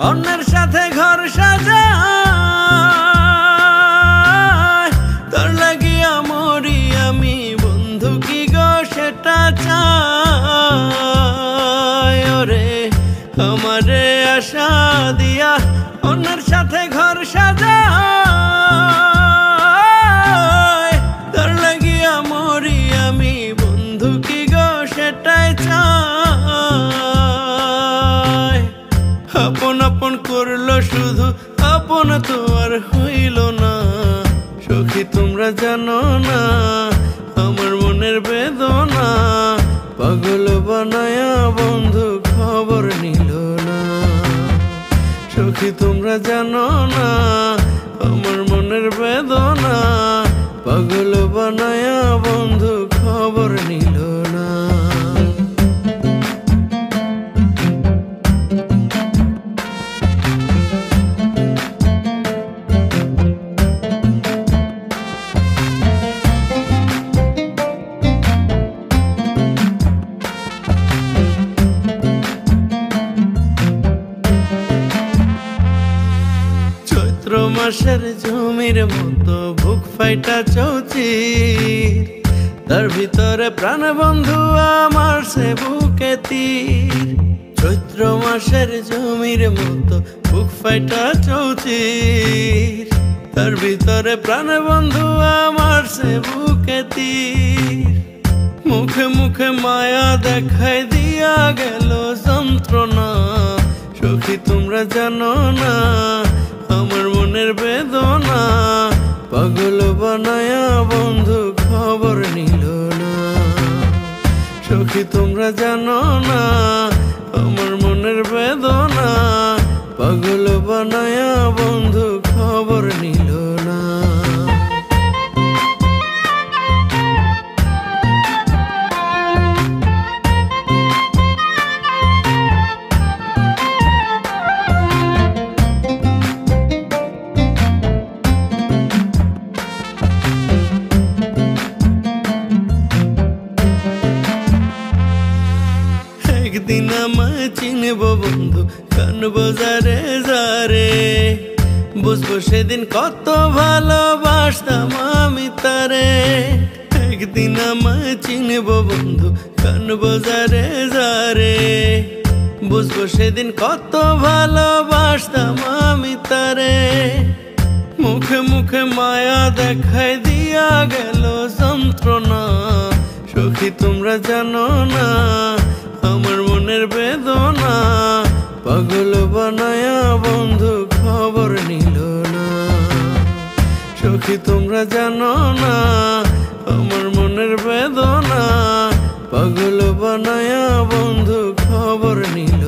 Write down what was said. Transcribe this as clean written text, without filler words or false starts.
অন্যের সাথে ঘর সাজায়, তোর লাগিয়া মরি আমি বন্ধু কি গো সেটা চাই। ওরে আমারে আশা দিয়া অন্যের সাথে ঘর সাজায়, তোর লাগিয়া মরি আমি বন্ধু কি গো সেটাই চাই। আপন আপন করলো শুধু আপন তো আর হইল না, সখী তোমরা জানো না আমার মনের বেদনা। পাগল বানায়া বন্ধু খবর নিল না, সখী তোমরা জানো না আমার মনের বেদনা। পাগল বানায়া বন্ধু খবর নিল না। চৈত্র মাসের জমির মতো বুক ফাইটা চৌচির, তার ভিতরে প্রাণ বন্ধু আমার সে বুকে তীর। চৈত্র মাসের জমির মতো বুক ফাইটা চৌচির, তার ভিতরে প্রাণ বন্ধু আমার সে বুকে তীর। মুখে মুখে মায়া দেখাই দিয়া গেল যন্ত্রণা, সখী তোমরা জানো না আমার মনের বেদনা। পাগল বানায়া বন্ধু খবর নিল না, সখী তোমরা জানো না আমার মনের বেদনা। পাগল বানায়া বন্ধু খবর নিল না। একদিন আমায় চিনব বন্ধু কান বাজারে যারে, বুঝবো সেদিন কত ভালোবাসতাম আমি তারে। একদিন আমায় চিনব বন্ধু কান বাজারে যারে, বুঝবো সেদিন কত ভালোবাসতাম আমি তারে। মুখে মুখে মায়া দেখাই দিয়া গেল যন্ত্রণা, সখী তোমরা জানো না আমার মনের বেদনা। পাগল বানায়া বন্ধু খবর নিল না, সখী তোমরা জানো না আমার মনের বেদনা। পাগল বানায়া বন্ধু খবর নিল